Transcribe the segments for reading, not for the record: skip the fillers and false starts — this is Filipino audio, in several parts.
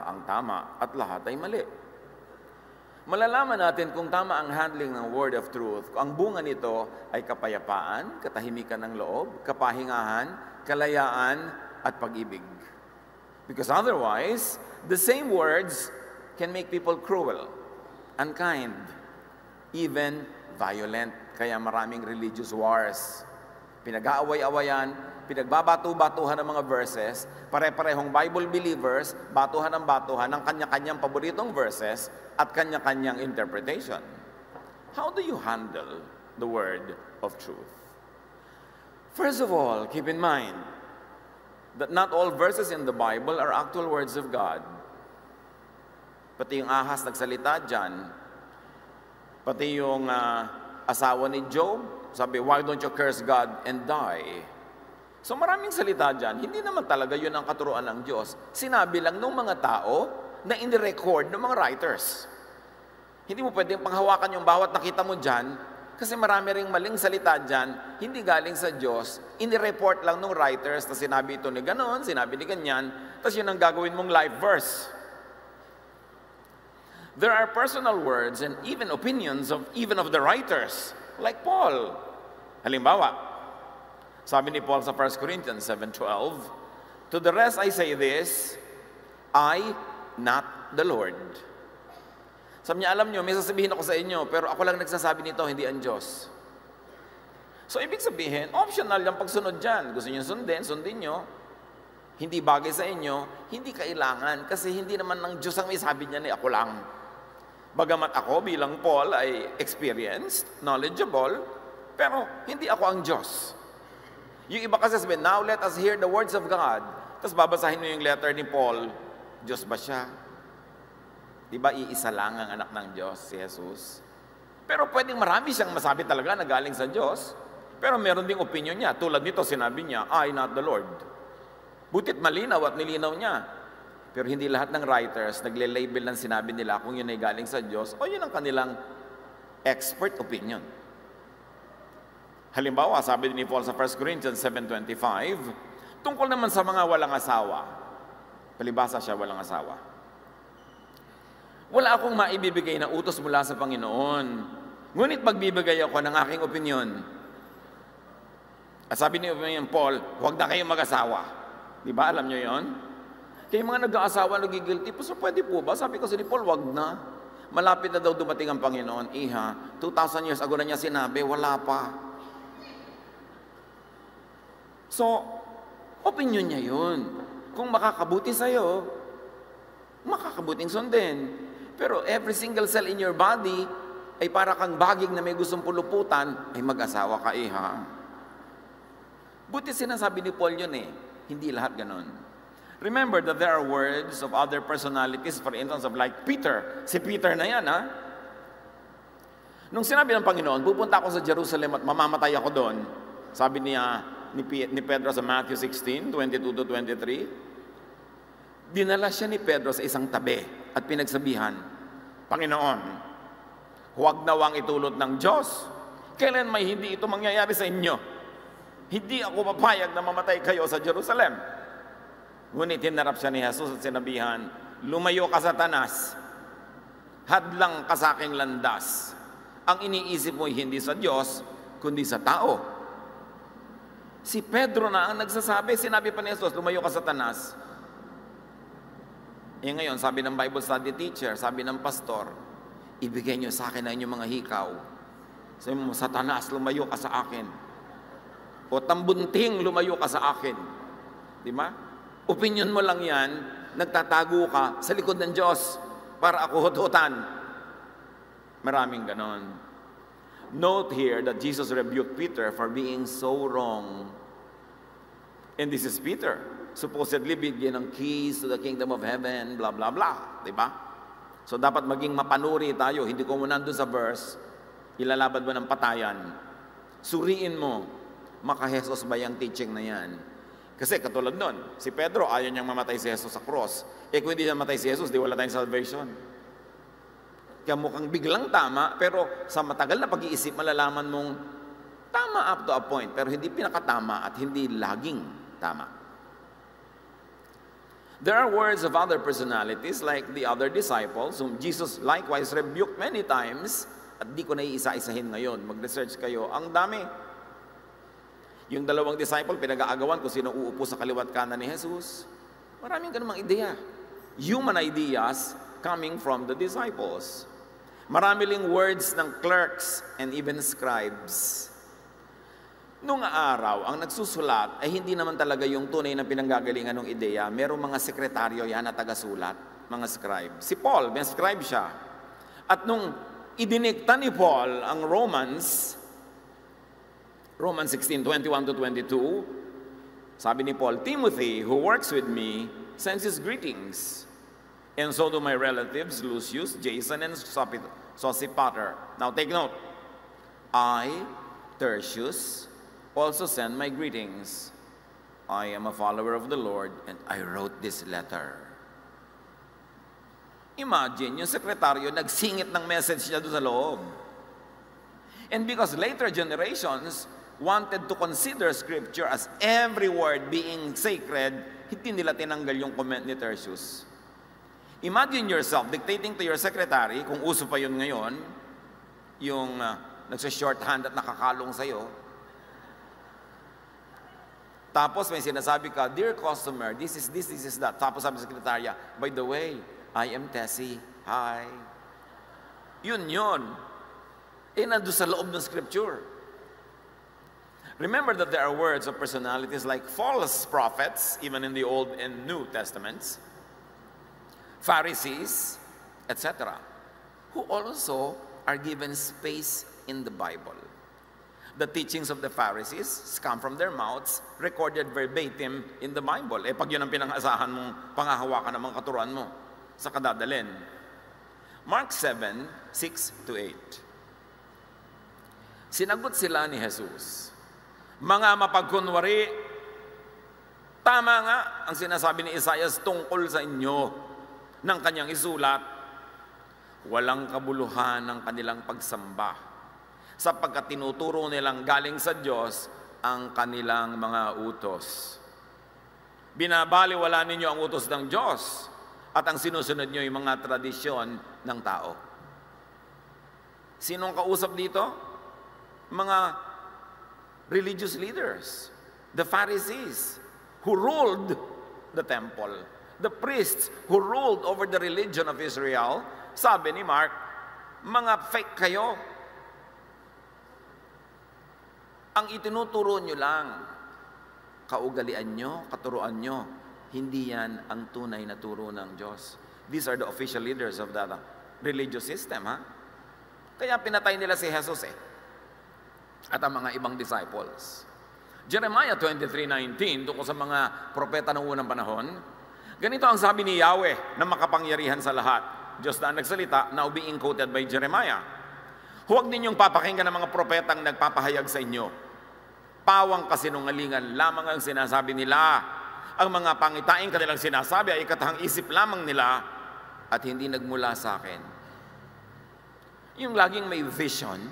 ang tama at lahat ay mali. Malalaman natin kung tama ang handling ng word of truth, kung ang bunga nito ay kapayapaan, katahimikan ng loob, kapahingahan, kalayaan, at pag-ibig. Because otherwise, the same words can make people cruel, unkind, even violent. Kaya maraming religious wars. Pinag-aaway-awayan, pinagbabato-batuhan ng mga verses, pare-parehong Bible believers, batuhan ng batuhan ng kanya-kanyang paboritong verses at kanya-kanyang interpretation. How do you handle the word of truth? First of all, keep in mind that not all verses in the Bible are actual words of God. Pati yung ahas nagsalita dyan, pati yung asawa ni Job, sabi, why don't you curse God and die? So maraming salita dyan, hindi naman talaga yun ang katuruan ng Diyos. Sinabi lang ng mga tao na in-record ng mga writers. Hindi mo pwedeng panghawakan yung bawat nakita mo dyan, kasi marami ring maling salita dyan, hindi galing sa Diyos, in-report lang ng writers na sinabi ito ni ganon, sinabi ni ganyan, tapos yun ang gagawin mong live verse. There are personal words and even opinions of even of the writers, like Paul. Halimbawa, sabi ni Paul sa 1 Corinthians 7:12, to the rest I say this, I, not the Lord. Sabi niya, alam niyo, may sasabihin ako sa inyo, pero ako lang nagsasabi nito, hindi ang Diyos. So, ibig sabihin, optional yung pagsunod dyan. Gusto niyo sundin niyo. Hindi bagay sa inyo, hindi kailangan, kasi hindi naman ng Diyos ang may sabi niya na ako lang. Bagamat ako bilang Paul ay experienced, knowledgeable, pero hindi ako ang Diyos. Yung iba kasi sabihin, now let us hear the words of God. Tapos babasahin mo yung letter ni Paul, Diyos ba siya? Diba, iisa lang ang anak ng Diyos, si Jesus. Pero pwedeng marami siyang masabi talaga na galing sa Diyos. Pero meron ding opinion niya. Tulad nito, sinabi niya, I, not the Lord. Butit malinaw at nilinaw niya. Pero hindi lahat ng writers nagle-label ng sinabi nila kung yun ay galing sa Diyos o yun ang kanilang expert opinion. Halimbawa, sabi ni Paul sa 1 Corinthians 7:25, tungkol naman sa mga walang asawa. Palibhasa siya, walang asawa. Wala akong maibibigay na utos mula sa Panginoon. Ngunit magbibigay ako ng aking opinion. At sabi ni Paul, huwag na kayong mag-asawa. Di ba? Alam nyo yon? Kaya mga nag-aasawa, nagigilty, so pwede po ba? Sabi ko sa ni Paul, huwag na. Malapit na daw dumating ang Panginoon. 2,000 years ago na niya sinabi, wala pa. So, opinion niya yun. Kung makakabuti sa'yo, makakabuting sundin. Pero every single cell in your body ay para kang baging na may gustong puluputan, ay mag-asawa ka Buti sinasabi ni Paul yun Hindi lahat ganon. Remember that there are words of other personalities, for instance of like Peter. Si Peter na yan, Nung sinabi ng Panginoon, pupunta ako sa Jerusalem at mamamatay ako doon, sabi niya ni Pedro sa Matthew 16:22-23, dinala siya ni Pedro sa isang tabi at pinagsabihan, Panginoon, huwag nawang itulot ng Diyos. Kailan may hindi ito mangyayari sa inyo? Hindi ako papayag na mamatay kayo sa Jerusalem. Ngunit hinarap siya ni Jesus at sinabihan, lumayo ka Satanas, hadlang ka sa aking landas. Ang iniisip mo hindi sa Diyos, kundi sa tao. Si Pedro na ang nagsasabi, sinabi pa ni Jesus, lumayo ka Satanas. Ngayon, sabi ng Bible study teacher, sabi ng pastor, ibigay niyo sa akin ang inyong mga hikaw. Sabi mo, Satanas, lumayo ka sa akin. O tambunting, lumayo ka sa akin. Di ba? Opinion mo lang yan, nagtatago ka sa likod ng Diyos para ako hututan. Maraming ganon. Note here that Jesus rebuked Peter for being so wrong. And this is Peter. Supposedly bigyan ng keys to the kingdom of heaven, blah, blah, blah. Diba? So, dapat maging mapanuri tayo. Hindi ko muna nandun sa verse, ilalabad mo ng patayan. Suriin mo, maka-Jesus ba yung teaching na yan? Kasi katulad nun, si Pedro, ayaw niyang mamatay si Jesus sa cross. Kung hindi niya mamatay si Jesus, di wala tayong salvation. Kaya mukhang biglang tama, pero sa matagal na pag-iisip, malalaman mong tama up to a point, pero hindi pinakatama at hindi laging tama. There are words of other personalities like the other disciples whom Jesus likewise rebuked many times. At di ko na iisa-isahin ngayon. Mag-research kayo. Ang dami. Yung dalawang disciple, pinag-aagawan kung sino uupo sa kaliwat kanan ni Jesus. Maraming ganung ideya. Human ideas coming from the disciples. Marami ring words ng clerks and even scribes. Nung araw, ang nagsusulat ay hindi naman talaga yung tunay na pinanggagalingan ng ideya. Merong mga sekretaryo yan na tagasulat, mga scribe. Si Paul, may scribe siya. At nung idinikta ni Paul ang Romans 16:21 to 22, sabi ni Paul, Timothy, who works with me, sends his greetings. And so do my relatives, Lucius, Jason, and Sosipater. Now take note, I, Tertius, also send my greetings. I am a follower of the Lord, and I wrote this letter. Imagine, yung sekretaryo, nagsingit ng message niya doon sa loob. And because later generations wanted to consider Scripture as every word being sacred, hindi nila tinanggal yung comment ni Tertius. Imagine yourself dictating to your secretary, kung uso pa yun ngayon, yung nagsa-shorthand at nakakalong sa'yo. Tapos may sinasabi ka, dear customer, this is that. Tapos sabi sa sekretarya, by the way, I am Tessie. Hi. Yun. Nandun sa loob ng Scripture. Remember that there are words of personalities like false prophets, even in the Old and New Testaments, Pharisees, etc., who also are given space in the Bible. The teachings of the Pharisees come from their mouths, recorded verbatim in the Bible. Pag yun ang pinangasahan mong pangahawakan ng mga katuruan mo, sa kadadalin. Mark 7:6-8. Sinagot sila ni Jesus, mga mapagkunwari, tama nga ang sinasabi ni Isaias tungkol sa inyo ng kanyang isulat. Walang kabuluhan ng kanilang pagsamba, sapagkat tinuturo nilang galing sa Diyos ang kanilang mga utos. Binabaliwala ninyo ang utos ng Diyos at ang sinusunod nyo yung mga tradisyon ng tao. Sinong kausap dito? Mga religious leaders, the Pharisees who ruled the temple, the priests who ruled over the religion of Israel. Sabi ni Mark, mga fake kayo. Ang itinuturo nyo lang, kaugalian nyo, katuruan nyo, hindi yan ang tunay na turo ng Diyos. These are the official leaders of the religious system, ha? Kaya pinatay nila si Jesus at ang mga ibang disciples. Jeremiah 23:19, tungkol sa mga propeta ng unang panahon, ganito ang sabi ni Yahweh na makapangyarihan sa lahat. Diyos na nagsalita, now being quoted by Jeremiah. Huwag ninyong papakinggan ng mga propetang nagpapahayag sa inyo. Pawang kasinungalingan lamang ang sinasabi nila. Ang mga pangitaing kanilang sinasabi ay katahang isip lamang nila at hindi nagmula sa akin. Yung laging may vision,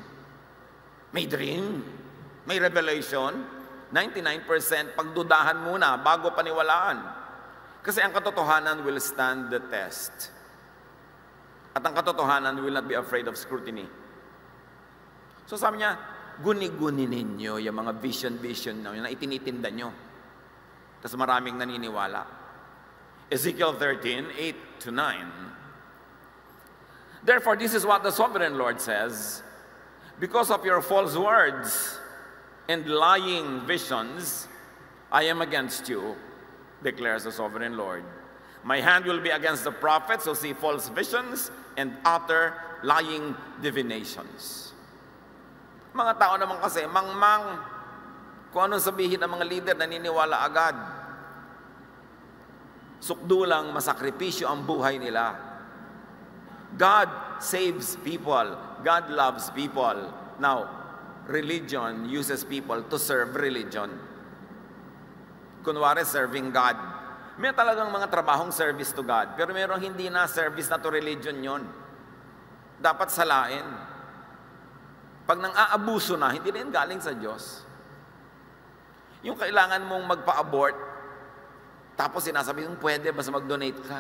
may dream, may revelation, 99% pagdudahan muna bago paniwalaan. Kasi ang katotohanan will stand the test. At ang katotohanan will not be afraid of scrutiny. So sabi niya, guni-guni ninyo yung mga vision na itinitinda nyo. Tapos maraming naniniwala. Ezekiel 13:8-9. Therefore, this is what the sovereign Lord says, because of your false words and lying visions, I am against you, declares the sovereign Lord. My hand will be against the prophets who see false visions and utter lying divinations. Mga tao naman kasi, mangmang, kung anong sabihin ng mga leader, naniniwala agad. Sukdulang masakripisyo ang buhay nila. God saves people. God loves people. Now, religion uses people to serve religion. Kunwari, serving God. May talagang mga trabahong service to God, pero mayroong hindi na service na to religion yon. Dapat salain. Pag nang-aabuso na, hindi rin galing sa Diyos. Yung kailangan mong magpa-abort, Tapos sinasabi mong pwede, basta mag-donate ka.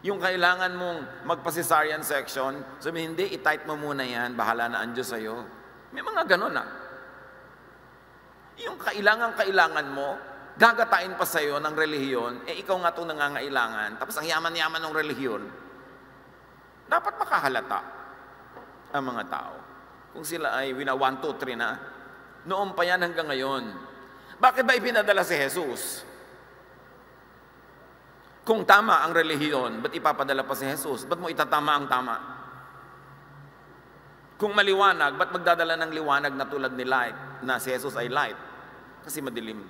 Yung kailangan mong magpa-cesarean section, sabi hindi, i-tight mo muna yan, bahala na ang Diyos sa'yo. May mga ganun Yung kailangan mo, gagatain pa sa'yo ng relihiyon, ikaw nga itong nangangailangan, tapos ang yaman-yaman ng relihiyon, dapat makahalata ang mga tao. Kung sila ay wina 1, 2, 3 na, noon pa yan hanggang ngayon. Bakit ba ipinadala si Jesus? Kung tama ang relihiyon, ba't ipapadala pa si Jesus? Ba't mo itatama ang tama? Kung maliwanag, ba't magdadala ng liwanag na tulad ni light, na si Jesus ay light? Kasi madilim.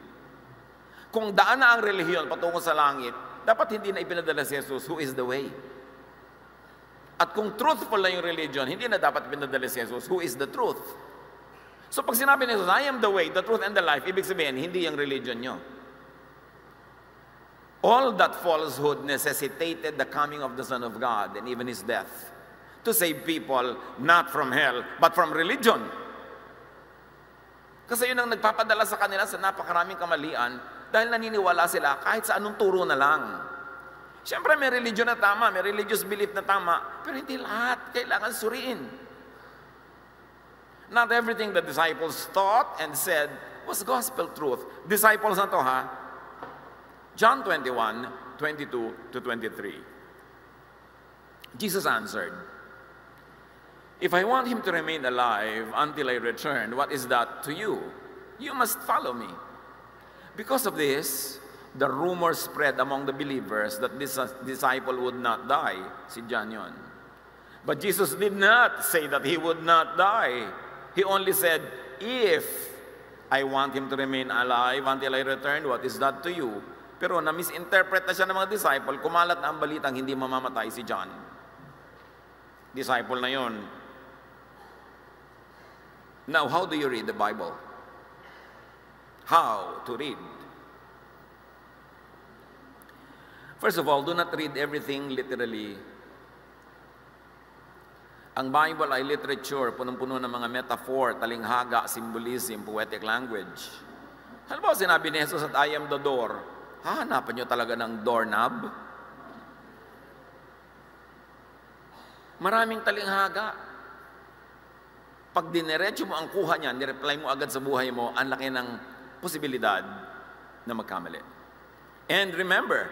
Kung daan na ang relihiyon patungo sa langit, dapat hindi na ipinadala si Jesus, who is the way. At kung truthful na yung religion, hindi na dapat ipinadala si Jesus, who is the truth. So pag sinabi ni Jesus, I am the way, the truth, and the life, ibig sabihin, hindi yung religion nyo. All that falsehood necessitated the coming of the Son of God and even His death to save people not from hell, but from religion. Kasi yun ang nagpapadala sa kanila sa napakaraming kamalian dahil naniniwala sila kahit sa anong turo na lang. Siyempre may religion na tama, may religious belief na tama, pero hindi lahat kailangan suriin. Not everything the disciples taught and said was gospel truth. Disciples na to John 21, 22 to 23. Jesus answered, if I want him to remain alive until I return, what is that to you? You must follow me. Because of this, the rumor spread among the believers that this disciple would not die. Si John yun. But Jesus did not say that he would not die. He only said, if I want him to remain alive until I return, what is that to you? Pero na-misinterpret na siya ng mga disciple, kumalat na ang balitang hindi mamamatay si John. Disciple na yon. Now, how do you read the Bible? How to read? First of all, do not read everything literally. Ang Bible ay literature, punong-puno ng mga metaphor, talinghaga, symbolism, poetic language. Halimbawa, sinabi ni Jesus at I am the door. Hahanapan nyo talaga ng doorknob? Maraming talinghaga. Pag dinerecho mo ang kuha niya, nireply mo agad sa buhay mo, ang laki ng posibilidad na magkamali. And remember,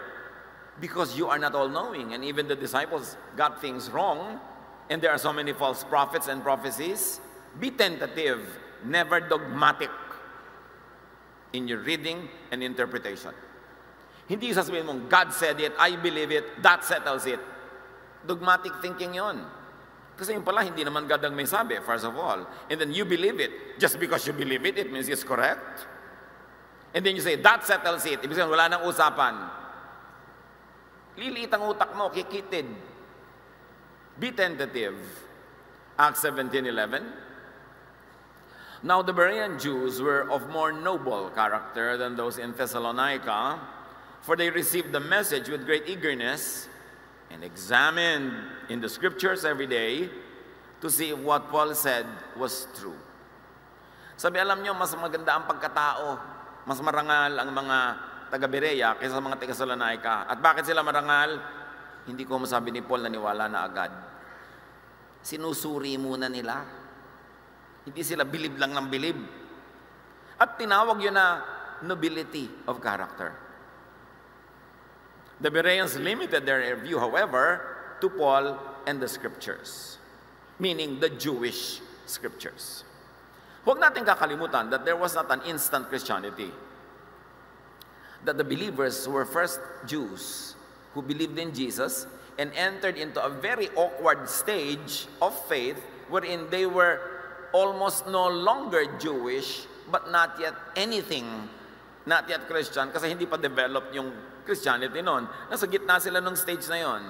because you are not all-knowing, and even the disciples got things wrong, and there are so many false prophets and prophecies, be tentative, never dogmatic in your reading and interpretation. Hindi sasabihin mong, God said it, I believe it, that settles it. Dogmatic thinking yon. Kasi yung pala, hindi naman God ang may sabi, first of all. And then you believe it. Just because you believe it, it means it's correct. And then you say, that settles it. Ibig sabihin, wala nang usapan. Liliit ang utak mo, kikitid. Be tentative. Acts 17:11. Now the Berean Jews were of more noble character than those in Thessalonica, for they received the message with great eagerness and examined in the scriptures every day to see if what Paul said was true. Sabi, alam nyo, mas maganda ang pagkatao, mas marangal ang mga taga-Berea kaysa sa mga taga-Thessalonica. At bakit sila marangal? Hindi ko masabi ni Paul, naniwala na agad. Sinusuri muna nila. Hindi sila bilib lang ng bilib. At tinawag yun na nobility of character. The Bereans limited their view, however, to Paul and the scriptures, meaning the Jewish scriptures. Huwag natin kakalimutan that there was not an instant Christianity. That the believers were first Jews who believed in Jesus and entered into a very awkward stage of faith wherein they were almost no longer Jewish but not yet anything, not yet Christian, kasi hindi pa developed yung Christianity noon. Nasa gitna sila nung stage na yon.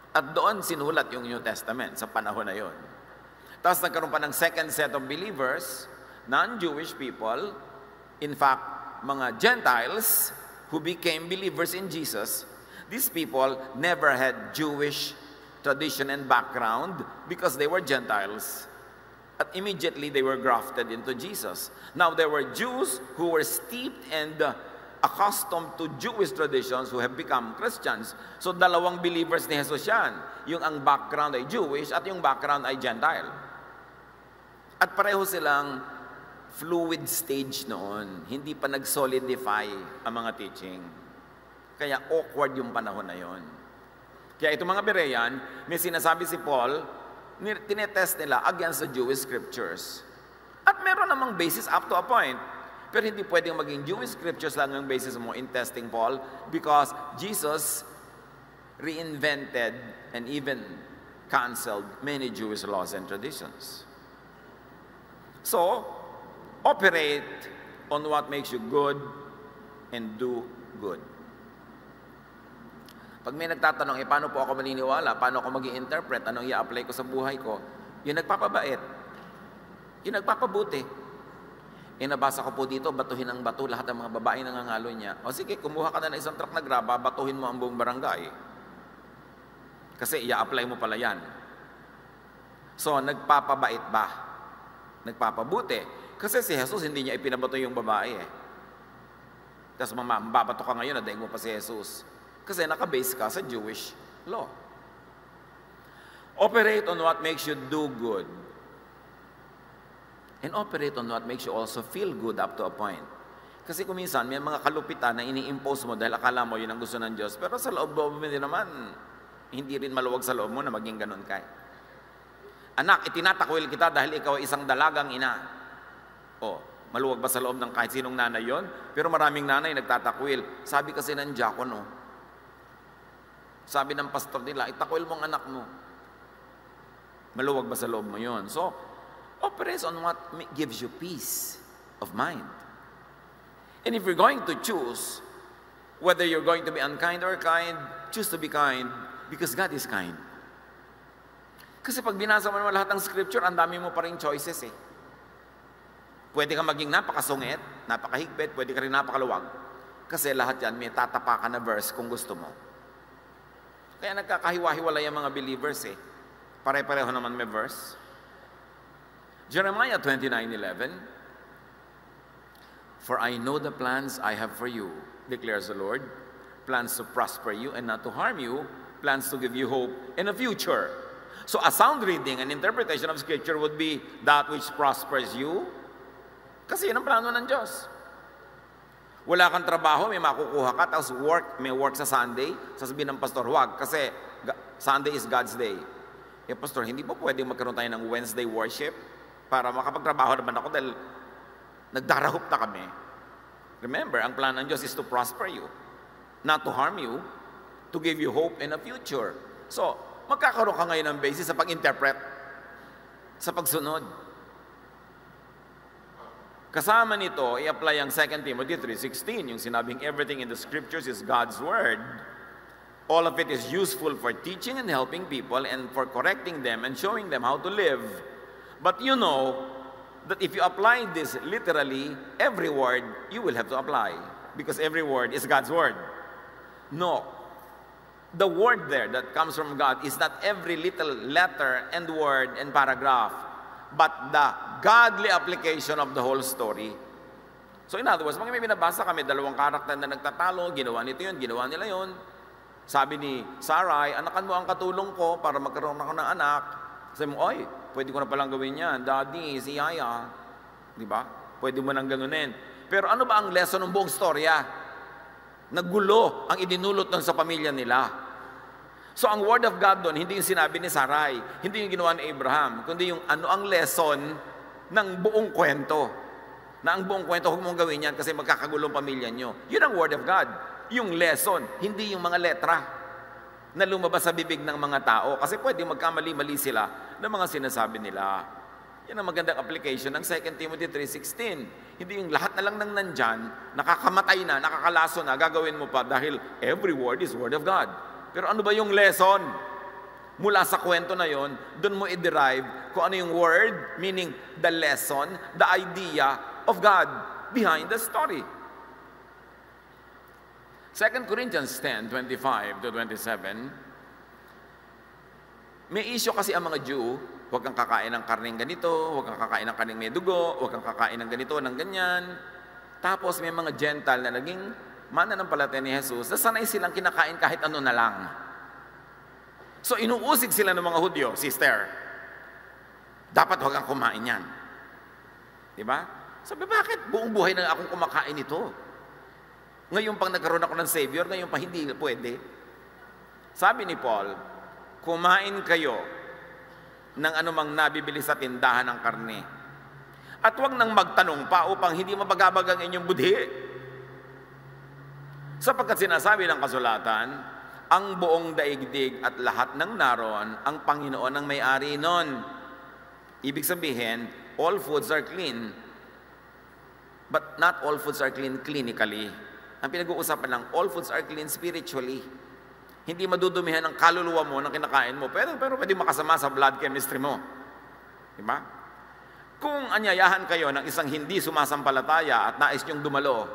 At doon sinulat yung New Testament sa panahon na yon. Tapos nagkaroon pa ng second set of believers, non-Jewish people, in fact, mga Gentiles who became believers in Jesus. These people never had Jewish tradition and background because they were Gentiles. At immediately they were grafted into Jesus. Now there were Jews who were steeped and accustomed to Jewish traditions who have become Christians. So dalawang believers ni Jesus yan. Yung ang background ay Jewish at yung background ay Gentile. At pareho silang fluid stage noon. Hindi pa nag-solidify ang mga teaching. Kaya awkward yung panahon na yon. Kaya itong mga Berean, may sinasabi si Paul, tinetest nila against the Jewish scriptures. At meron namang basis up to a point. Pero hindi pwedeng maging Jewish scriptures lang yung basis mo in testing Paul because Jesus reinvented and even canceled many Jewish laws and traditions. So, operate on what makes you good and do good. Pag may nagtatanong, paano po ako maniniwala? Paano ako mag-i-interpret? Anong i-apply ko sa buhay ko? Yung nagpapabait. Yung nagpapabuti. Nabasa ko po dito, batuhin ang bato lahat ng mga babae nangangalo niya. O sige, kumuha ka na ng isang truck na graba, batuhin mo ang buong barangay. Kasi i-apply mo pala yan. So, nagpapabait ba? Nagpapabuti. Kasi si Jesus, hindi niya ipinabato yung babae eh. Tapos mababato ka ngayon, nadaing mo pa si Jesus. Kasi nakabase ka sa Jewish law. Operate on what makes you do good. And operate on what makes you also feel good up to a point. Kasi kung minsan, may mga kalupitan na ini-impose mo dahil akala mo yun ang gusto ng Diyos. Pero sa loob-loob mo din naman, hindi rin maluwag sa loob mo na maging ganun ka. Anak, itinatakwil kita dahil ikaw ay isang dalagang ina. O, maluwag ba sa loob ng kahit sinong nanay yon? Pero maraming nanay nagtatakwil. Sabi kasi ng diakono, sabi ng pastor nila, itakwil mo ang anak mo. Maluwag ba sa loob mo yon? So, operate on what gives you peace of mind. And if you're going to choose whether you're going to be unkind or kind, choose to be kind because God is kind. Kasi pag binasa mo naman lahat ng scripture, ang dami mo pa rin choices eh. Pwede ka maging napakasungit, napakahigpit, pwede ka rin napakaluwag. Kasi lahat yan may tatapakan na verse kung gusto mo. Kaya nagkakahiwa-hiwalay ang mga believers eh. Pare-pareho naman may verse. Jeremiah 29:11, "For I know the plans I have for you, declares the Lord, plans to prosper you and not to harm you, plans to give you hope in a future." So a sound reading and interpretation of Scripture would be that which prospers you. Kasi yun ang plano ng Diyos. Wala kang trabaho, may makukuha ka, tapos may work sa Sunday, sasabihin ng pastor, huwag, kasi Sunday is God's day. Pastor, hindi ba pwedeng magkaroon tayo ng Wednesday worship? Para makapagtrabaho naman ako dahil nagdarahop na kami. Remember, ang plan ng Diyos is to prosper you, not to harm you, to give you hope in a future. So, magkakaroon ka ngayon ng basis sa pag-interpret, sa pagsunod. Kasama nito, i-apply ang 2 Timothy 3:16, yung sinabing everything in the scriptures is God's word. All of it is useful for teaching and helping people and for correcting them and showing them how to live. But you know that if you apply this literally, every word you will have to apply because every word is God's word. No. The word there that comes from God is not every little letter and word and paragraph, but the godly application of the whole story. So in other words, mga may binabasa kami, dalawang karakter na nagtatalo, ginawa nito yun, ginawa nila yun. Sabi ni Sarai, anakan mo ang katulong ko para magkaroon ako ng anak. Sabi mo, oy, pwede ko na palang gawin yan. Daddy, si Yaya. Di ba? Pwede mo nang ganunin. Pero ano ba ang lesson ng buong storya? Nagulo ang idinulot nun sa pamilya nila. So ang word of God doon, hindi yung sinabi ni Sarai, hindi yung ginawa ni Abraham, kundi yung ano ang lesson ng buong kwento. Na ang buong kwento, huwag mong gawin yan kasi magkakagulong pamilya nyo. Yun ang word of God. Yung lesson, hindi yung mga letra na lumabas sa bibig ng mga tao. Kasi pwede magkamali-mali sila ng mga sinasabi nila. Yan ang magandang application ng 2 Timothy 3:16. Hindi yung lahat na lang nang nandyan, nakakamatay na, nakakalaso na, gagawin mo pa dahil every word is word of God. Pero ano ba yung lesson? Mula sa kwento na yon, doon mo i-derive kung ano yung word, meaning the lesson, the idea of God behind the story. 2 Corinthians 10:25-27, may issue kasi ang mga Jew, huwag kang kakain ng karneng ganito, huwag kang kakain ng karneng may dugo, huwag kang kakain ng ganito, ng ganyan. Tapos may mga Gentile na naging mananampalataya ni Jesus, nasanay silang kinakain kahit ano na lang. So inuusig sila ng mga Hudyo, sister, dapat huwag kang kumain yan. Diba? Sabi, bakit? Buong buhay na akong kumakain ito. Ngayon pang nagkaroon ako ng Savior, ngayon pa hindi pwede. Sabi ni Paul, kumain kayo ng anumang nabibili sa tindahan ng karne. At huwag nang magtanong pa upang hindi mabagabag ang inyong budhi. Sapagkat sinasabi ng kasulatan, ang buong daigdig at lahat ng naroon, ang Panginoon ang may-ari nun. Ibig sabihin, all foods are clean. But not all foods are clean clinically. Ang pinag-uusapan lang, all foods are clean spiritually. Hindi madudumihan ang kaluluwa mo ng kinakain mo, pero pwede makasama sa blood chemistry mo. Diba? Kung anyayahan kayo ng isang hindi sumasampalataya at nais niyong dumalo,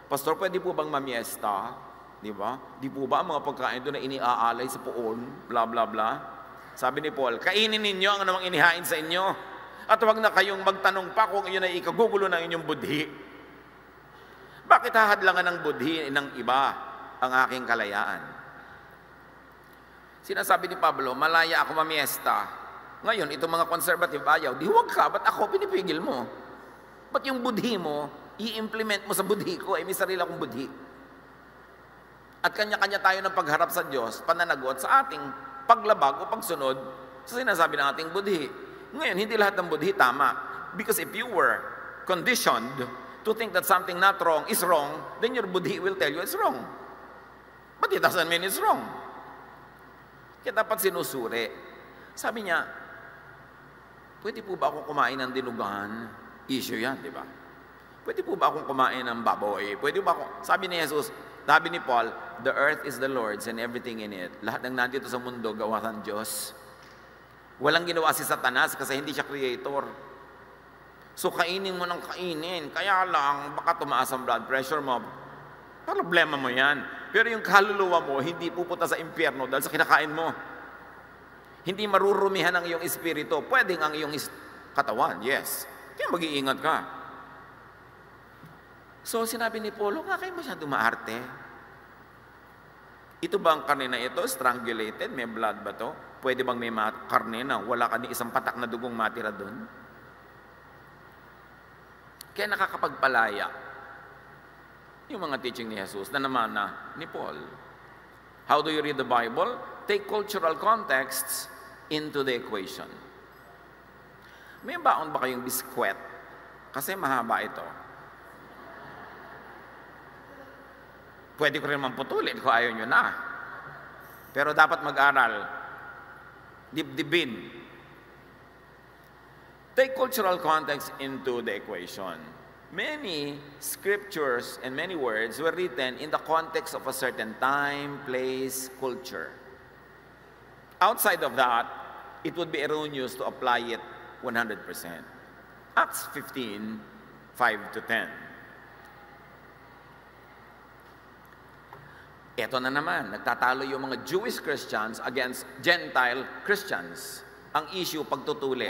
Pastor, pwede po bang mamiesta? Di ba? Di po ba ang mga pagkain doon na iniaalay sa poon? Bla bla bla. Sabi ni Paul, kainin ninyo ang anumang inihain sa inyo. At huwag na kayong magtanong pa kung iyon ay ikagugulo ng inyong budhi. Bakit hahadlangan ng budhi ng iba ang aking kalayaan? Sinasabi ni Pablo, malaya ako mamiesta. Ngayon, itong mga conservative ayaw, di huwag ka, ba't ako pinipigil mo? Ba't yung budhi mo, i-implement mo sa budhi ko, may sarili akong budhi. At kanya-kanya tayo ng pagharap sa Diyos, pananagot sa ating paglabag o pagsunod sa sinasabi ng ating budhi. Ngayon, hindi lahat ng budhi tama. Because if you were conditioned to think that something not wrong is wrong, then your budhi will tell you it's wrong. But it doesn't mean it's wrong. Kaya dapat sinusuri. Sabi niya, pwede po ba akong kumain ng dinugan? Issue yan, di ba? Pwede po ba akong kumain ng baboy? Pwede ba akong... Sabi ni Jesus, sabi ni Paul, the earth is the Lord's and everything in it. Lahat ng nandito sa mundo, gawa ng Diyos. Walang ginawa si Satanas kasi hindi siya creator. So kainin mo ng kainin. Kaya lang, baka tumaas ang blood pressure mo. Problema mo yan. Pero yung kaluluwa mo, hindi pupunta sa impyerno dahil sa kinakain mo. Hindi marurumihan ang iyong espiritu. Pwedeng ang iyong katawan, yes. Kaya mag-iingat ka. So sinabi ni Paul, nga kayo masyado maarte. Ito ba ang karne na ito? Strangulated? May blood ba to? Pwede bang may karne na wala ka ni isang patak na dugong matira doon? Kaya nakakapagpalaya yung mga teaching ni Jesus na naman na ni Paul. How do you read the Bible? Take cultural contexts into the equation. May baon ba kayong biskwet? Kasi mahaba ito. Pwede ko rin mamputulin kung ayaw nyo na. Pero dapat mag-aral. Dibdibin. Take cultural context into the equation. Many scriptures and many words were written in the context of a certain time, place, culture. Outside of that, it would be erroneous to apply it 100%. Acts 15, 5 to 10. Ito na naman, nagtatalo yung mga Jewish Christians against Gentile Christians. Ang issue, pagtutuli.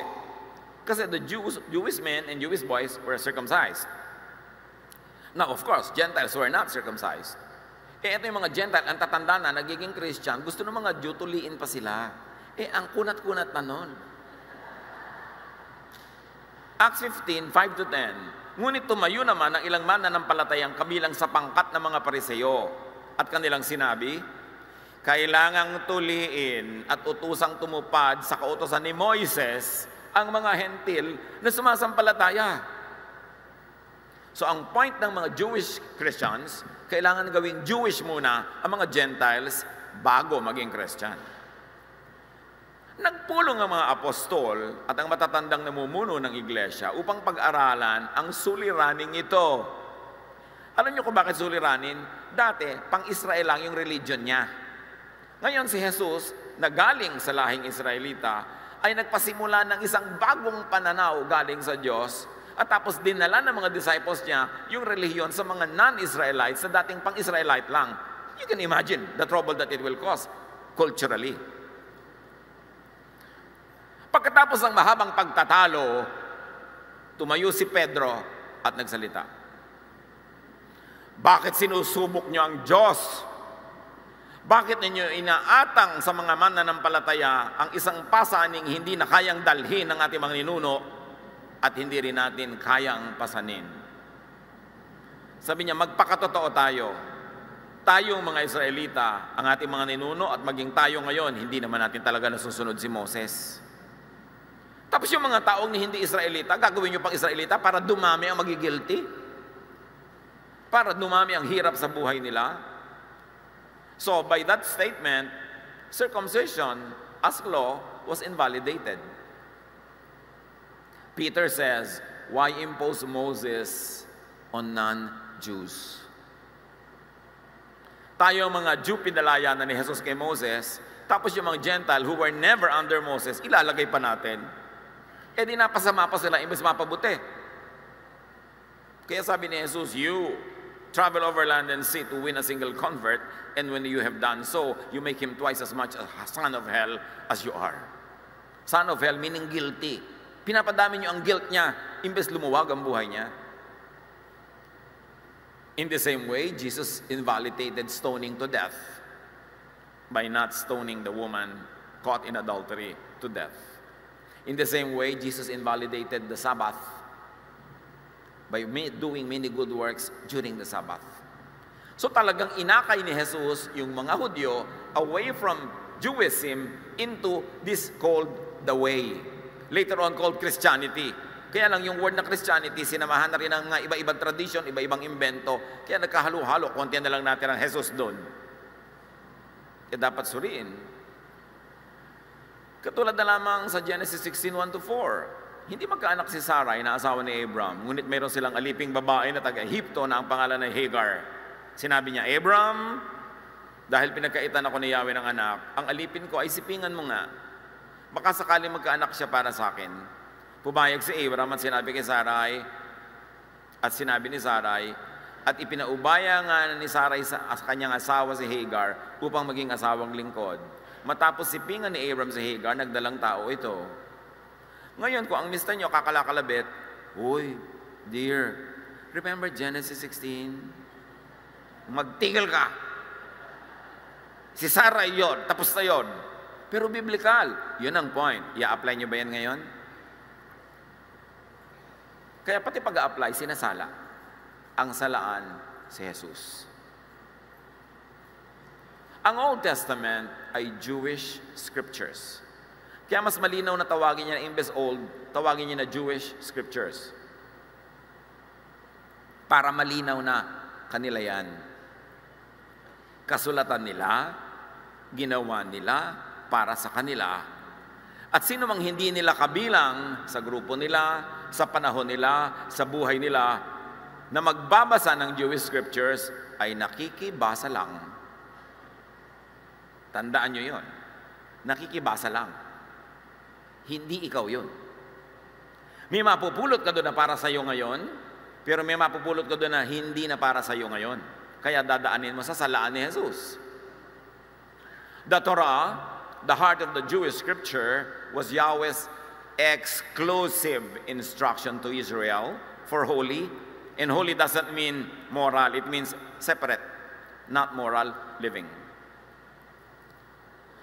Kasi the Jewish men and Jewish boys were circumcised. Now, of course, Gentiles were not circumcised. Ito yung mga Gentile, ang tatanda na, nagiging Christian, gusto ng mga Jew, tuliin pa sila. Ang kunat-kunat na nun. Acts 15, 5 to 10. Ngunit tumayo naman ang ilang mananampalatayang kabilang sa pangkat ng mga Pariseo. At kanilang sinabi, kailangang tuliin at utusang tumupad sa kautosan ni Moises ang mga hentil na sumasampalataya. So ang point ng mga Jewish Christians, kailangan gawing Jewish muna ang mga Gentiles bago maging Christian. Nagpulong ang mga apostol at ang matatandang namumuno ng iglesia upang pag-aralan ang suliraning ito. Alam niyo kung bakit suliranin? Dati, pang-Israel lang yung religion niya. Ngayon si Jesus, na galing sa lahing Israelita, ay nagpasimula ng isang bagong pananaw galing sa Diyos, at tapos dinala ng mga disciples niya yung relihiyon sa mga non-Israelites sa dating pang-Israelite lang. You can imagine the trouble that it will cause culturally. Pagkatapos ng mahabang pagtatalo, tumayo si Pedro at nagsalita. Bakit sinusubok nyo ang Diyos? Bakit ninyo inaatang sa mga mananampalataya ang isang pasaning hindi na kayang dalhin ng ating mga ninuno at hindi rin natin kayang pasanin? Sabi niya, magpakatotoo tayo. Tayong mga Israelita, ang ating mga ninuno at maging tayo ngayon, hindi naman natin talaga nasusunod si Moses. Tapos yung mga taong hindi Israelita, gagawin nyo pang Israelita para dumami ang magigilty? Para dumami ang hirap sa buhay nila? So, by that statement, circumcision as law was invalidated. Peter says, why impose Moses on non-Jews? Tayo mga Jew, pinalayanan ni Jesus kay Moses, tapos yung mga Gentile who were never under Moses, ilalagay pa natin. Eh di napasama pa sila, imbes mapabuti. Kaya sabi ni Jesus, you travel over land and sea to win a single convert, and when you have done so, you make him twice as much a son of hell as you are. Son of hell meaning guilty. Pinapadami niyo ang guilt niya, imbes lumuwag ang buhay niya. In the same way, Jesus invalidated stoning to death by not stoning the woman caught in adultery to death. In the same way, Jesus invalidated the Sabbath by doing many good works during the Sabbath. So talagang inakay ni Jesus yung mga Hudyo away from Judaism into this called the way. Later on called Christianity. Kaya lang yung word na Christianity, sinamahan na rin ng mga iba-ibang tradition, iba-ibang invento. Kaya nagkahalo-halo, konti na lang natin ang Jesus doon. Kaya dapat suriin. Katulad na lamang sa Genesis 16:1-4. Hindi magkaanak si Sarai na asawa ni Abram, ngunit mayroon silang aliping babae na taga-Ehipto na ang pangalan ay Hagar. Sinabi niya, Abram, dahil pinagkaitan ako ni Yahweh ng anak, ang alipin ko ay sipingan mo nga. Baka sakaling magkaanak siya para sa akin. Pumayag si Abram at sinabi kay Sarai, at sinabi ni Sarai, at ipinaubaya nga ni Sarai sa kanyang asawa si Hagar upang maging asawang lingkod. Matapos sipingan ni Abram si Hagar, nagdalang tao ito. Ngayon, kung ang mister nyo kakalakalabit, uy, dear, remember Genesis 16? Magtigil ka. Si Sarah yon, tapos na yon. Pero biblical, yun ang point. I-apply nyo ba yan ngayon? Kaya pati pag-a-apply, sinasala. Ang salaan si Jesus. Ang Old Testament ay Jewish scriptures. Kaya mas malinaw na tawagin niya na imbes old, tawagin niya na Jewish scriptures. Para malinaw na kanila yan. Kasulatan nila, ginawa nila para sa kanila. At sino mang hindi nila kabilang sa grupo nila, sa panahon nila, sa buhay nila, na magbabasa ng Jewish scriptures ay nakikibasa lang. Tandaan nyo yun. Nakikibasa lang. Hindi ikaw yun. May mapupulot ka doon na para sa iyo ngayon, pero may mapupulot ka doon na hindi na para sa iyo ngayon. Kaya dadaanin mo sa salaan ni Jesus. The Torah, the heart of the Jewish scripture, was Yahweh's exclusive instruction to Israel for holy. And holy doesn't mean moral, it means separate, not moral living.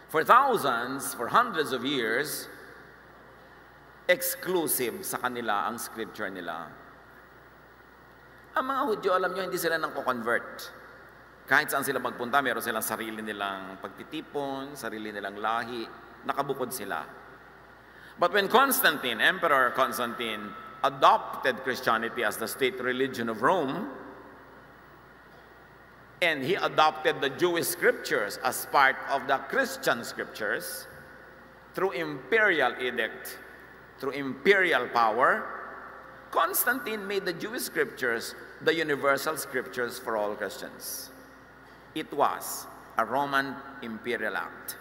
For thousands, for hundreds of years, exclusive sa kanila ang scripture nila. Ang mga Hudyo, alam nyo, hindi sila nang convert. Kahit saan sila magpunta, meron silang sarili nilang pagtitipon, sarili nilang lahi, nakabukod sila. But when Constantine, Emperor Constantine, adopted Christianity as the state religion of Rome, and he adopted the Jewish scriptures as part of the Christian scriptures, through imperial edict, through imperial power, Constantine made the Jewish scriptures the universal scriptures for all Christians. It was a Roman imperial act.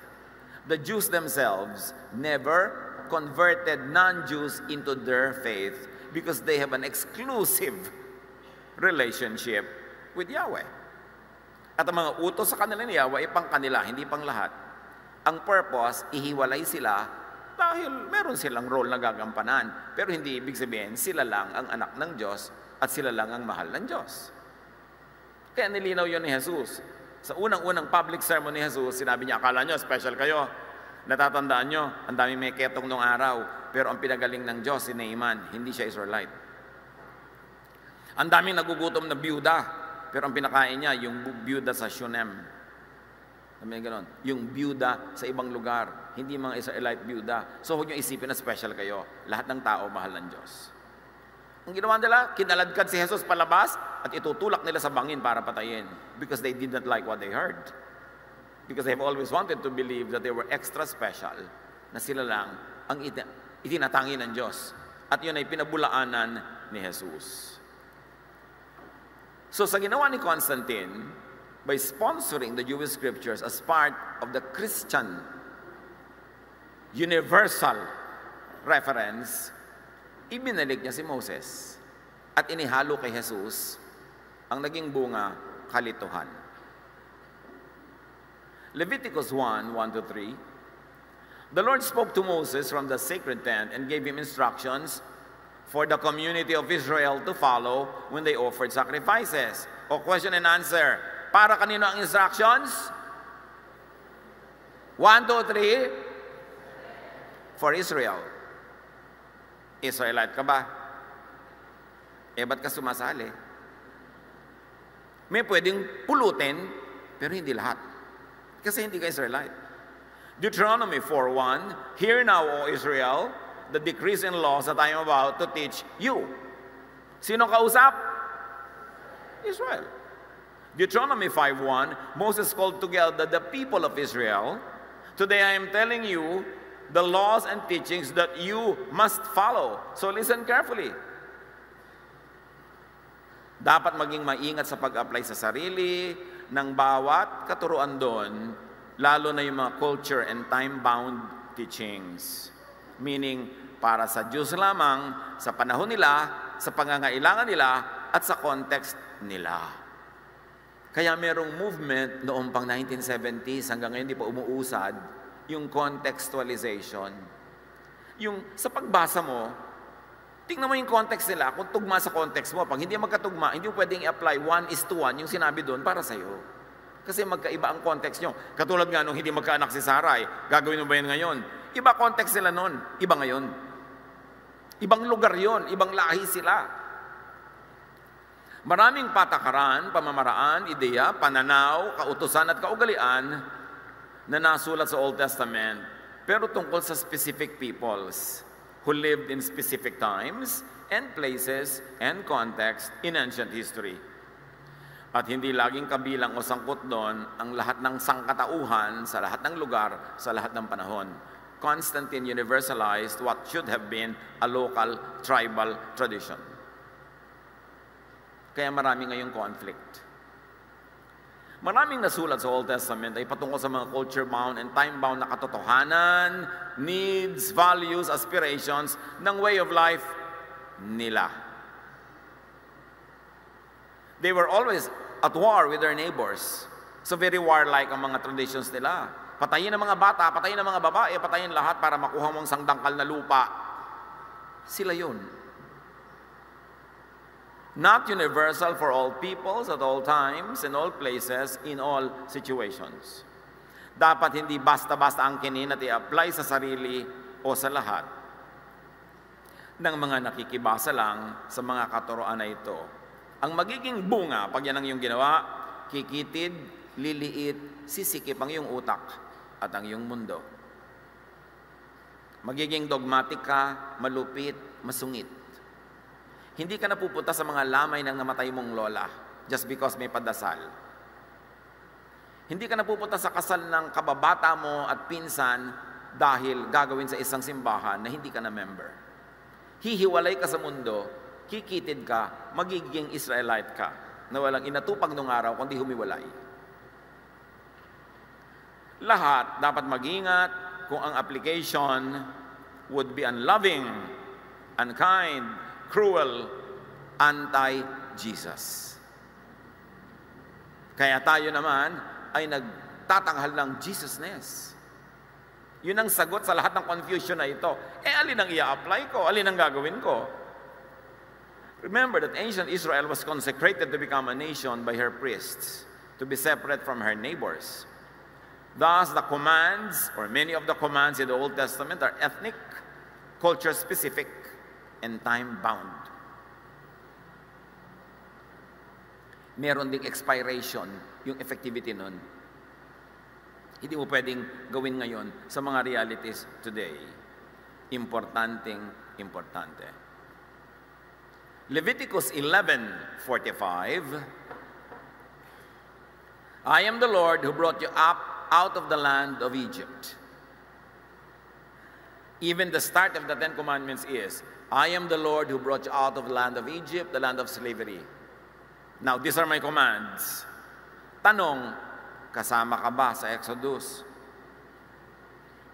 The Jews themselves never converted non-Jews into their faith because they have an exclusive relationship with Yahweh. At ang mga utos sa kanila ni Yahweh ay pang kanila, hindi pang lahat. Ang purpose, ihiwalay sila dahil meron silang role na gagampanan. Pero hindi ibig sabihin, sila lang ang anak ng Diyos at sila lang ang mahal ng Diyos. Kaya nilinaw yun ni Jesus. Sa unang-unang public sermon ni Jesus, sinabi niya, akala nyo, special kayo. Natatandaan nyo, ang daming may ketong nung araw. Pero ang pinagaling ng Diyos, si Naaman, hindi siya Israelite. Ang daming nagugutom na byuda. Pero ang pinakain niya, yung byuda sa Shunem. Sabi niya gano'n, yung byuda sa ibang lugar, hindi mga Israelite byuda. So huwag niyo isipin na special kayo. Lahat ng tao mahal ng Diyos. Ang ginawa nila, kinaladkad si Jesus palabas at itutulak nila sa bangin para patayin because they did not like what they heard. Because they've always wanted to believe that they were extra special, na sila lang ang itinatangi ng Diyos. At yun ay pinabulaanan ni Jesus. So sa ginawa ni Constantine, by sponsoring the Jewish scriptures as part of the Christian universal reference, ibinalik niya si Moses at inihalo kay Jesus ang naging bunga, kalituhan. Leviticus 1:1-3, the Lord spoke to Moses from the sacred tent and gave him instructions for the community of Israel to follow when they offered sacrifices. O question and answer, para kanino ang instructions? 1, 2, 3. For Israel. Israelite ka ba? Ba't ka sumasali? May pwedeng pulutin, pero hindi lahat. Kasi hindi ka Israelite. Deuteronomy 4:1, hear now, O Israel, the decrees and laws that I am about to teach you. Sino kausap? Israel. Deuteronomy 5:1, Moses called together the people of Israel. Today I am telling you the laws and teachings that you must follow. So listen carefully. Dapat maging maingat sa pag-apply sa sarili ng bawat katuruan doon, lalo na yung mga culture and time-bound teachings. Meaning, para sa Diyos lamang, sa panahon nila, sa pangangailangan nila, at sa context nila. Kaya merong movement noong pang 1970s hanggang ngayon di pa umuusad, yung contextualization. Yung sa pagbasa mo, tingnan mo yung context nila, kung tugma sa context mo, pag hindi magkatugma, hindi mo pwedeng i-apply 1:1 yung sinabi doon para sa'yo. Kasi magkaiba ang context nyo. Katulad nga nung hindi magkaanak si Sarai, gagawin mo ba yan ngayon? Iba context nila noon, iba ngayon. Ibang lugar yon, ibang lahi sila. Maraming patakaran, pamamaraan, ideya, pananaw, kautusan at kaugalian na nasulat sa Old Testament, pero tungkol sa specific peoples who lived in specific times and places and context in ancient history. At hindi laging kabilang o sangkot doon ang lahat ng sangkatauhan sa lahat ng lugar, sa lahat ng panahon. Constantine universalized what should have been a local tribal tradition. Kaya marami ngayong conflict. Maraming nasulat sa Old Testament ay patungkol sa mga culture-bound and time-bound na katotohanan, needs, values, aspirations ng way of life nila. They were always at war with their neighbors. So very warlike ang mga traditions nila. Patayin ang mga bata, patayin ang mga babae, patayin lahat para makuha mong sangdangkal na lupa. Sila yun. Not universal for all peoples at all times, in all places, in all situations. Dapat hindi basta-basta angkinin at i-apply sa sarili o sa lahat ng mga nakikibasa lang sa mga katuroan na ito. Ang magiging bunga, pag yan ang iyong ginawa, kikitid, liliit, sisikip ang iyong utak at ang iyong mundo. Magiging dogmatic ka, malupit, masungit. Hindi ka napupunta sa mga lamay ng namatay mong lola just because may padasal. Hindi ka napupunta sa kasal ng kababata mo at pinsan dahil gagawin sa isang simbahan na hindi ka na member. Hihiwalay ka sa mundo, kikitid ka, magiging Israelite ka na walang inatupag nung araw kundi humiwalay. Lahat dapat mag-ingat kung ang application would be unloving, unkind, cruel, anti-Jesus. Kaya tayo naman ay nagtatanghal ng Jesusness. Yun ang sagot sa lahat ng confusion na ito. Alin ang i-apply ko? Alin ang gagawin ko? Remember that ancient Israel was consecrated to become a nation by her priests, to be separate from her neighbors. Thus, the commands, or many of the commands in the Old Testament, are ethnic, culture-specific, and time-bound. Meron ding expiration yung effectivity nun. Hindi mo pwedeng gawin ngayon sa mga realities today. Importante. Leviticus 11:45, I am the Lord who brought you up out of the land of Egypt. Even the start of the Ten Commandments is, I am the Lord who brought you out of the land of Egypt, the land of slavery. Now, these are my commands. Tanong, kasama ka ba sa Exodus?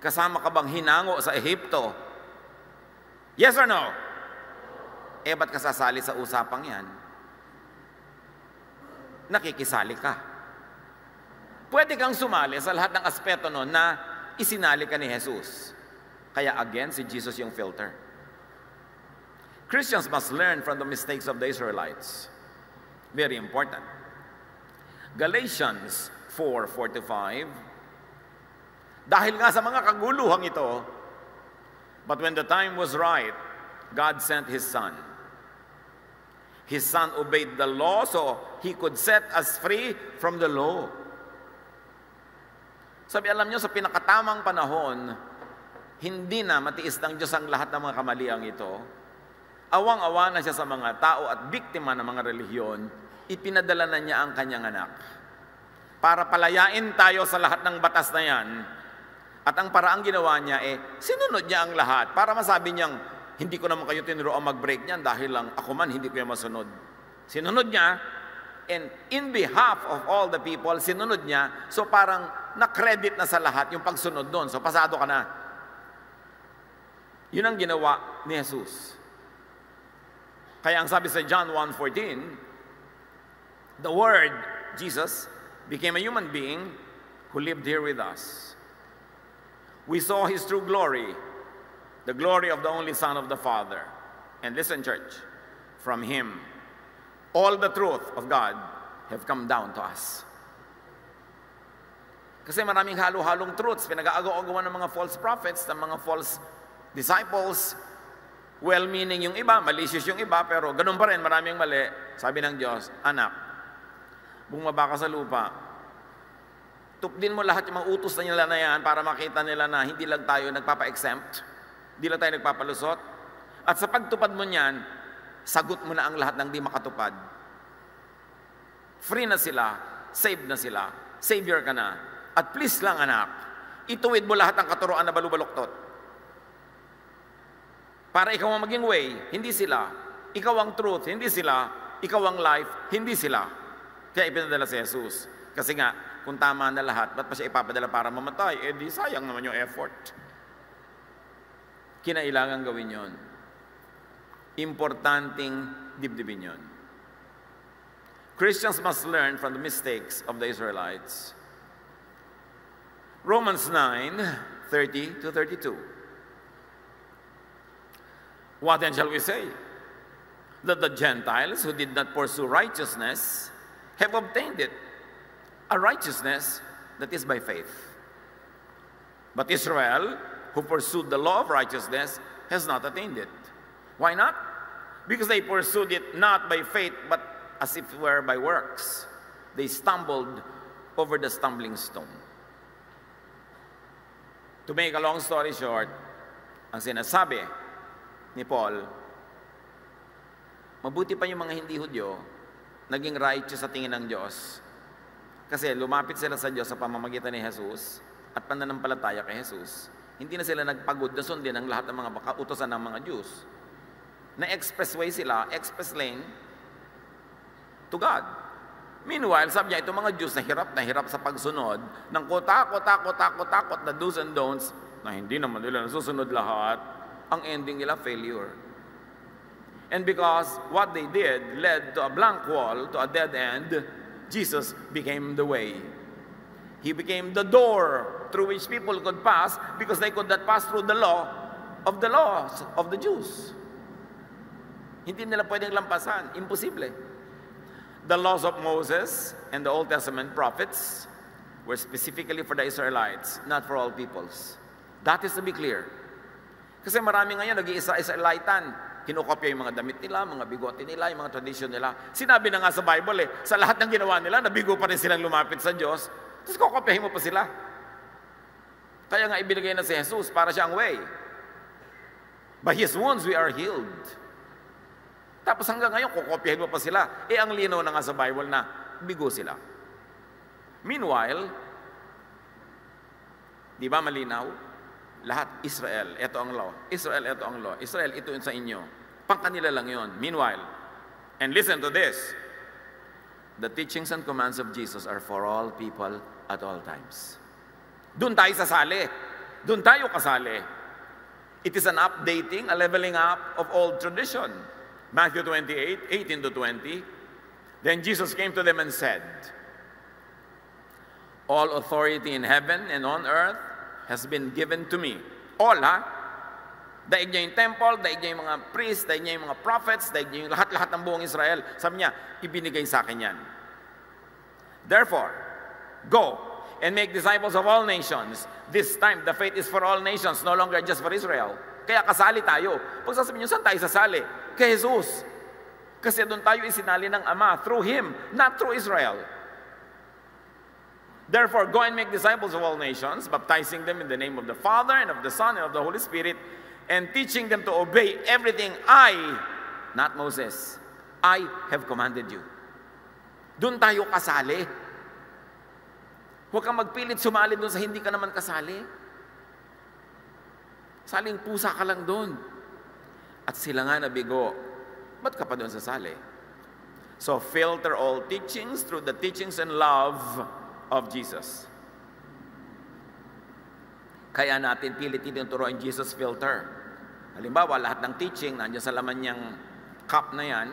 Kasama ka bang hinango sa Ehipto? Yes or no? Eh, ba't ka sasali sa usapang yan? Nakikisali ka. Pwede kang sumali sa lahat ng aspeto nun na isinali ka ni Jesus. Kaya again, si Jesus yung filter. Christians must learn from the mistakes of the Israelites. Very important. Galatians 4:4-5, dahil nga sa mga kaguluhang ito, but when the time was right, God sent His Son. His Son obeyed the law so He could set us free from the law. Sabi, alam nyo, sa pinakatamang panahon, hindi na matiis ng Diyos ang lahat ng mga kamaliang ito. Awang-awa na siya sa mga tao at biktima ng mga relihiyon, ipinadala na niya ang kanyang anak. Para palayain tayo sa lahat ng batas na yan. At ang paraang ginawa niya, sinunod niya ang lahat. Para masabi niyang, hindi ko naman kayo tinuruan mag-break niyan dahil lang ako man hindi ko yan masunod. Sinunod niya, and in behalf of all the people, sinunod niya, so parang na-credit na sa lahat yung pagsunod doon. So pasado ka na. Yun ang ginawa ni Jesus. Kaya ang sabi sa John 1:14, the Word, Jesus, became a human being who lived here with us. We saw His true glory, the glory of the only Son of the Father. And listen, church, from Him, all the truth of God have come down to us. Kasi maraming halo-halong truths, pinag-aagaw-agawan ng mga false prophets, ng mga false disciples, well-meaning yung iba, malicious yung iba, pero ganun pa rin, maraming mali. Sabi ng Diyos, anak, bumaba ka sa lupa, tupdin mo lahat yung mga utos na nila na yan para makita nila na hindi lang tayo nagpapa-exempt, hindi lang tayo nagpapalusot. At sa pagtupad mo niyan, sagot mo na ang lahat ng di makatupad. Free na sila, saved na sila, savior ka na. At please lang anak, ituwid mo lahat ng katuroan na balubaluktot. Para ikaw ang maging way, hindi sila. Ikaw ang truth, hindi sila. Ikaw ang life, hindi sila. Kaya ipinadala si Jesus. Kasi nga, kung tama na lahat, ba't pa siya ipapadala para mamatay? Eh di sayang naman yung effort. Kinailangan gawin yon. Importanteng dibdibin yon. Christians must learn from the mistakes of the Israelites. Romans 9:30-32. What then shall we say? That the Gentiles who did not pursue righteousness have obtained it, a righteousness that is by faith. But Israel, who pursued the law of righteousness, has not attained it. Why not? Because they pursued it not by faith, but as if it were by works. They stumbled over the stumbling stone. To make a long story short, ang sinasabi ni Paul, mabuti pa yung mga hindi Hudyo, naging righteous sa tingin ng Diyos. Kasi lumapit sila sa Diyos sa pamamagitan ni Jesus at pananampalataya kay Jesus. Hindi na sila nagpagod na sundin ang lahat ng mga utosan ng mga Jews. Na-expressway sila, express lane to God. Meanwhile, sabi niya, itong mga Jews na hirap sa pagsunod ng takot na do's and don'ts na hindi naman nila nasusunod lahat, ang ending nila, failure. And because what they did led to a blank wall, to a dead end, Jesus became the way. He became the door through which people could pass because they could not pass through the law of the laws of the Jews. Hindi nila pwedeng lampasan. Imposible. The laws of Moses and the Old Testament prophets were specifically for the Israelites, not for all peoples. That is to be clear. Kasi marami ngayon nag-i-Israelitan. Kinukopya yung mga damit nila, mga bigote nila, yung mga tradisyon nila. Sinabi na nga sa Bible sa lahat ng ginawa nila, nabigo pa rin silang lumapit sa Diyos. Tapos kukopyahin mo pa sila. Kaya nga ibinigay na si Jesus para siya ang way. By His wounds we are healed. Tapos hanggang ngayon, kukopyahin mo pa sila. Ang linaw na nga sa Bible na bigo sila. Meanwhile, di ba malinaw? Lahat, Israel, ito ang law. Israel, ito ang law. Israel, ito yun sa inyo. Pangkanila lang yun. Meanwhile, and listen to this, the teachings and commands of Jesus are for all people at all times. Doon tayo sasali. Doon tayo kasali. It is an updating, a leveling up of old tradition. Matthew 28, 18 to 20. Then Jesus came to them and said, all authority in heaven and on earth has been given to me. All, ha? Daig niya yung temple, daig niya yung mga priests, daig niya yung mga prophets, daig niya yung lahat-lahat ng buong Israel. Sabi niya, ibinigay sa akin yan. Therefore, go and make disciples of all nations. This time, the faith is for all nations, no longer just for Israel. Kaya kasali tayo. Pag sasabihin niyo, saan tayo sasali? Kay Jesus. Kasi doon tayo isinali ng Ama, through Him, not through Israel. Therefore, go and make disciples of all nations, baptizing them in the name of the Father, and of the Son, and of the Holy Spirit, and teaching them to obey everything I, not Moses, I have commanded you. Doon tayo kasali. Huwag kang magpilit sumali doon sa hindi ka naman kasali. Saling pusa ka lang doon. At sila nga nabigo. Ba't ka pa doon sasali? So filter all teachings through the teachings and love of Jesus. Kaya natin pilit-pilit turuan Jesus filter. Halimbawa, lahat ng teaching, nandiyan sa laman niyang cup na yan,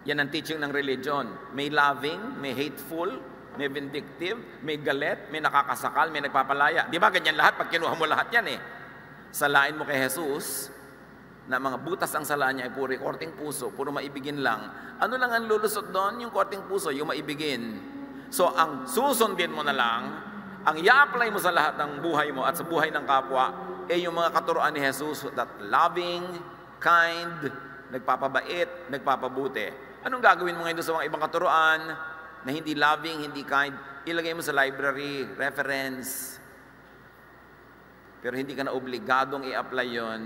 yan ang teaching ng religion. May loving, may hateful, may vindictive, may galit, may nakakasakal, may nagpapalaya. Di ba ganyan lahat? Pag kinuha mo lahat yan Salain mo kay Jesus, na mga butas ang sala niya ay puro korting puso, puro maibigin lang. Ano lang ang lulusot doon? Yung korting puso, yung maibigin. So, ang susundin mo na lang, ang i-apply mo sa lahat ng buhay mo at sa buhay ng kapwa, yung mga katuroan ni Jesus, that loving, kind, nagpapabait, nagpapabuti. Anong gagawin mo ngayon doon sa mga ibang katuroan na hindi loving, hindi kind? Ilagay mo sa library, reference. Pero hindi ka na obligadong i-apply yon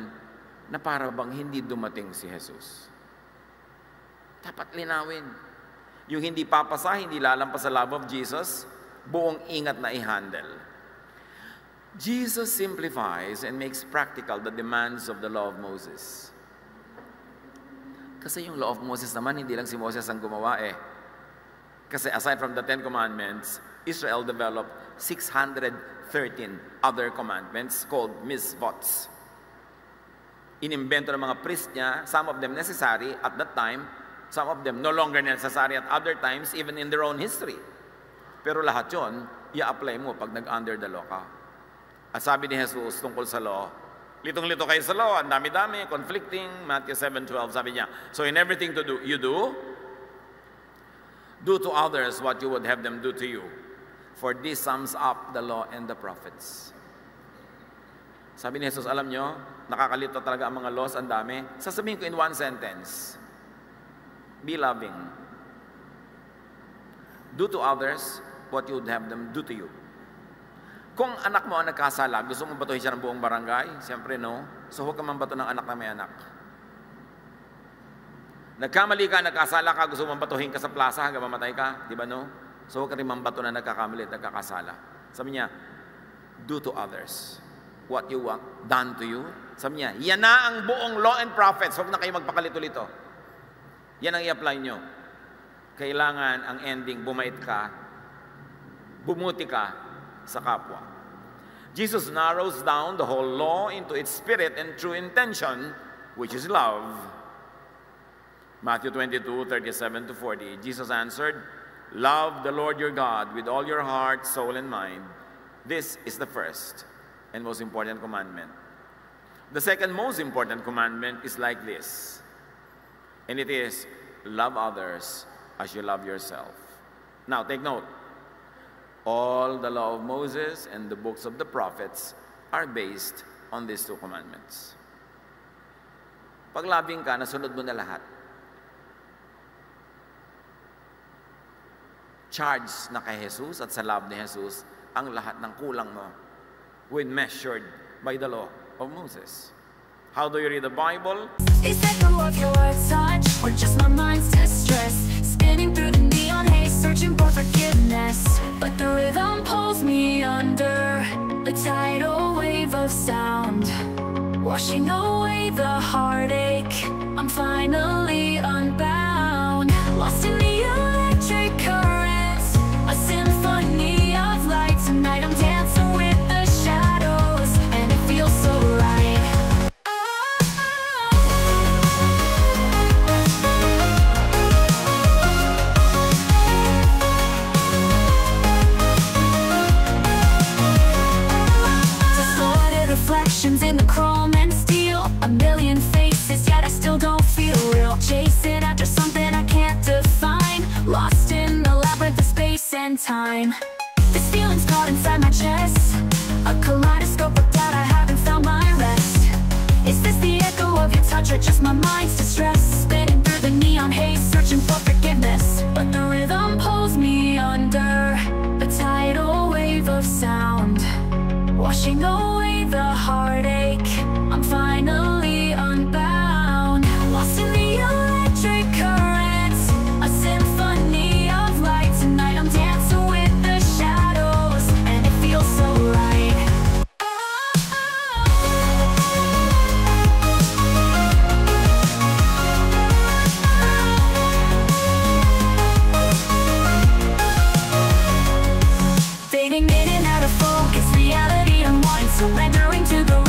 na para bang hindi dumating si Jesus. Dapat linawin. Yung hindi papasa, hindi lalampas sa love of Jesus, buong ingat na i-handle. Jesus simplifies and makes practical the demands of the law of Moses. Kasi yung law of Moses naman, hindi lang si Moses ang gumawa Kasi aside from the 10 commandments, Israel developed 613 other commandments called mitzvots. Inimbento ng mga priest niya, some of them necessary at that time, some of them no longer necessary at other times, even in their own history. Pero lahat yun, i-apply mo pag nag-under the law ka. At sabi ni Jesus tungkol sa law, litong-lito kayo sa law, ang dami-dami, conflicting, Matthew 7:12, sabi niya, so in everything you do to others what you would have them do to you. For this sums up the law and the prophets. Sabi ni Jesus, alam nyo, nakakalito talaga ang mga laws, ang dami. Sasabihin ko in one sentence, be loving. Do to others what you would have them do to you. Kung anak mo ang nagkasala, gusto mo batuhin siya ng buong barangay? Siyempre no. So huwag ka man bato ng anak na may anak. Nagkamali ka, nagkasala ka, gusto mo batuhin ka sa plaza hanggang mamatay ka? Di ba no? So huwag ka rin mambato na nagkakamali at nagkakasala. Sabi niya, do to others what you want done to you. Sabi niya, yan na ang buong law and prophets. Huwag na kayo magpakalito-lito. Yan ang i-apply nyo. Kailangan ang ending, bumait ka, bumuti ka sa kapwa. Jesus narrows down the whole law into its spirit and true intention, which is love. Matthew 22:37 to 40, Jesus answered, love the Lord your God with all your heart, soul, and mind. This is the first and most important commandment. The second most important commandment is like this, and it is, love others as you love yourself. Now, take note. All the law of Moses and the books of the prophets are based on these two commandments. Pag loving ka, nasunod mo na lahat. Charged na kay Jesus at sa love ni Jesus ang lahat ng kulang mo when measured by the law of Moses. How do you read the Bible? Is that the love your touch, or just my mind's distress? Spinning through the neon haze, searching for forgiveness. But the rhythm pulls me under a tidal wave of sound, washing away the heartache. I'm finally unbound, lost in the electric currents, a symphony of light. Tonight I'm dancing with the shadows, and it feels so right. In the chrome and steel, a million faces, yet I still don't feel real. Chasing after something I can't define, lost in the labyrinth of space and time. This feeling's caught inside my chest, a kaleidoscope of doubt, I haven't found my rest. Is this the echo of your touch, or just my mind's distress? Spinning through the neon haze, searching for forgiveness. But the rhythm pulls me under a tidal wave of sound, washing away the heartache. I'm finally unbound, lost in the electric currents, a symphony of light. Tonight I'm dancing with the shadows, and it feels so right. Fading in and out of focus, reality unwinds, surrendering to the